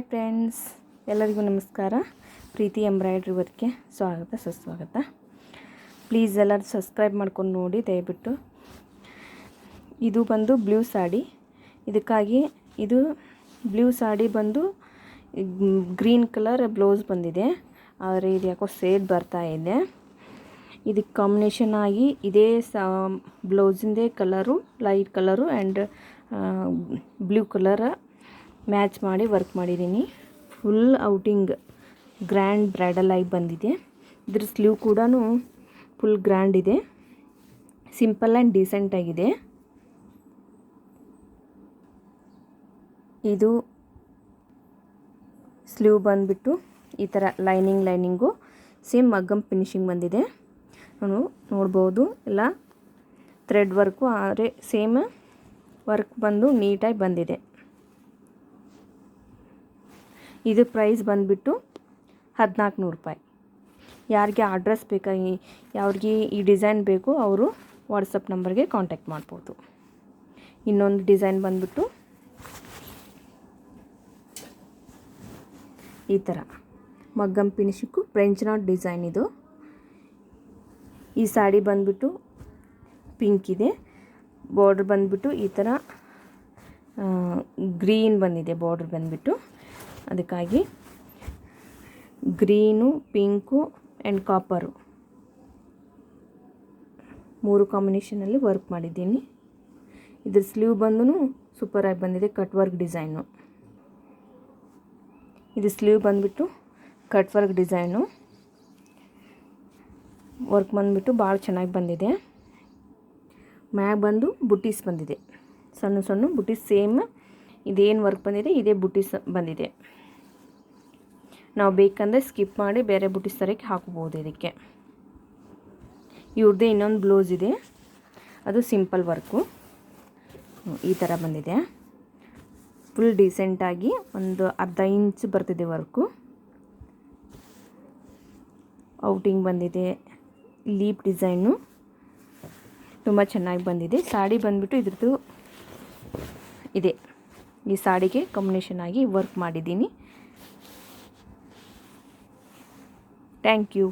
Hi friends, ಎಲ್ಲರಿಗೂ ನಮಸ್ಕಾರ. ಪ್ರೀತಿ embroidery ವರ್ಕ್ಗೆ ಸ್ವಾಗತ ಸುಸ್ವಾಗತ. ಪ್ಲೀಸ್ ಎಲ್ಲರೂ ಸಬ್ಸ್ಕ್ರೈಬ್ ಮಾಡ್ಕೊಂಡು ನೋಡಿ ದಯವಿಟ್ಟು. ಇದು ಬಂದು ಬ್ಲೂ ಸಾಡಿ. ಇದಕ್ಕಾಗಿ ಇದು ಬ್ಲೂ ಸಾಡಿ ಬಂದು ಗ್ರೀನ್ ಕಲರ್ ಬ್ಲೌಸ್ ಬಂದಿದೆ, ಆದರೆ ಇದು ಯಾಕೋ ಸೇಡ್ ಬರ್ತಾ ಇದೆ. ಇದಕ್ಕೆ ಕಾಂಬಿನೇಷನ್ ಆಗಿ ಇದೇ ಬ್ಲೌಸಿಂದೇ colour light colour and blue colour match ಮಾಡಿ ವರ್ಕ್ ಮಾಡಿದ್ದೀನಿ. ಫುಲ್ ಔಟಿಂಗ್ ಗ್ರ್ಯಾಂಡ್ ಬ್ರೈಡಲ್ ಆಗಿ ಬಂದಿದೆ. ಇದ್ರ ಸ್ಲೀವ್ ಕೂಡ ಫುಲ್ ಗ್ರ್ಯಾಂಡ್ ಇದೆ, ಸಿಂಪಲ್ ಆ್ಯಂಡ್ ಡೀಸೆಂಟ್ ಆಗಿದೆ. ಇದು ಸ್ಲೀವ್ ಬಂದುಬಿಟ್ಟು ಈ ಥರ ಲೈನಿಂಗು ಸೇಮ್ ಮಗ್ಗಮ್ ಫಿನಿಶಿಂಗ್ ಬಂದಿದೆ. ನಾನು ನೋಡ್ಬೋದು, ಎಲ್ಲ ಥ್ರೆಡ್ ವರ್ಕು ಆದರೆ ಸೇಮ್ ವರ್ಕ್ ಬಂದು ನೀಟಾಗಿ ಬಂದಿದೆ. ಇದು ಪ್ರೈಸ್ ಬಂದುಬಿಟ್ಟು 1400 ರೂಪಾಯಿ. ಯಾರಿಗೆ ಅಡ್ರೆಸ್ ಬೇಕಾಗಿ ಯಾರಿಗೆ ಈ ಡಿಸೈನ್ ಬೇಕು ಅವರು ವಾಟ್ಸಪ್ ನಂಬರ್ಗೆ ಕಾಂಟ್ಯಾಕ್ಟ್ ಮಾಡ್ಬೋದು. ಇನ್ನೊಂದು ಡಿಸೈನ್ ಬಂದುಬಿಟ್ಟು ಈ ಥರ ಮಗ್ಗಮ್ ಫಿನಿಶಿಂಗು ಫ್ರೆಂಚ್ ನಾಟ್ ಡಿಸೈನ್. ಇದು ಈ ಸಾಡಿ ಬಂದುಬಿಟ್ಟು ಪಿಂಕ್ ಇದೆ, ಬಾರ್ಡ್ರ್ ಬಂದುಬಿಟ್ಟು ಈ ಥರ ಗ್ರೀನ್ ಬಂದಿದೆ ಬಾರ್ಡ್ರ್ ಬಂದುಬಿಟ್ಟು. ಅದಕ್ಕಾಗಿ ಗ್ರೀನು, ಪಿಂಕು ಆ್ಯಂಡ್ ಕಾಪರು 3 ಕಾಂಬಿನೇಷನಲ್ಲಿ ವರ್ಕ್ ಮಾಡಿದ್ದೀನಿ. ಇದ್ರ ಸ್ಲೀವ್ ಬಂದು ಸೂಪರಾಗಿ ಬಂದಿದೆ, ಕಟ್ ವರ್ಕ್ ಡಿಸೈನು. ಇದು ಸ್ಲೀವ್ ಬಂದುಬಿಟ್ಟು ಕಟ್ ವರ್ಕ್ ಡಿಸೈನು. ವರ್ಕ್ ಬಂದುಬಿಟ್ಟು ಭಾಳ ಚೆನ್ನಾಗಿ ಬಂದಿದೆ. ಮ್ಯಾಗ ಬಂದು ಬುಟೀಸ್ ಬಂದಿದೆ, ಸಣ್ಣ ಸಣ್ಣ ಬುಟೀಸ್. ಸೇಮ್ ಇದೇನು ವರ್ಕ್ ಬಂದಿದೆ ಇದೇ ಬುಟೀಸ್ ಬಂದಿದೆ. ನಾವು ಬೇಕಂದರೆ ಸ್ಕಿಪ್ ಮಾಡಿ ಬೇರೆ ಬುಟೀಸ್ ಥರಕ್ಕೆ ಹಾಕ್ಬೋದು. ಇದಕ್ಕೆ ಇವ್ರದ್ದೇ ಇನ್ನೊಂದು ಬ್ಲೌಸ್ ಇದೆ, ಅದು ಸಿಂಪಲ್ ವರ್ಕು. ಈ ಥರ ಬಂದಿದೆ, ಫುಲ್ ಡೀಸೆಂಟಾಗಿ ಒಂದು ಅರ್ಧ ಇಂಚ್ ಬರ್ತಿದೆ ವರ್ಕು. ಔಟಿಂಗ್ ಬಂದಿದೆ, ಲೀಪ್ ಡಿಸೈನು ತುಂಬ ಚೆನ್ನಾಗಿ ಬಂದಿದೆ. ಸಾಡಿ ಬಂದುಬಿಟ್ಟು ಇದ್ರದ್ದು ಇದೆ, ಈ ಸಾಡಿಗೆ ಕಾಂಬಿನೇಷನ್ ಆಗಿ ವರ್ಕ್ ಮಾಡಿದ್ದೀನಿ. Thank you.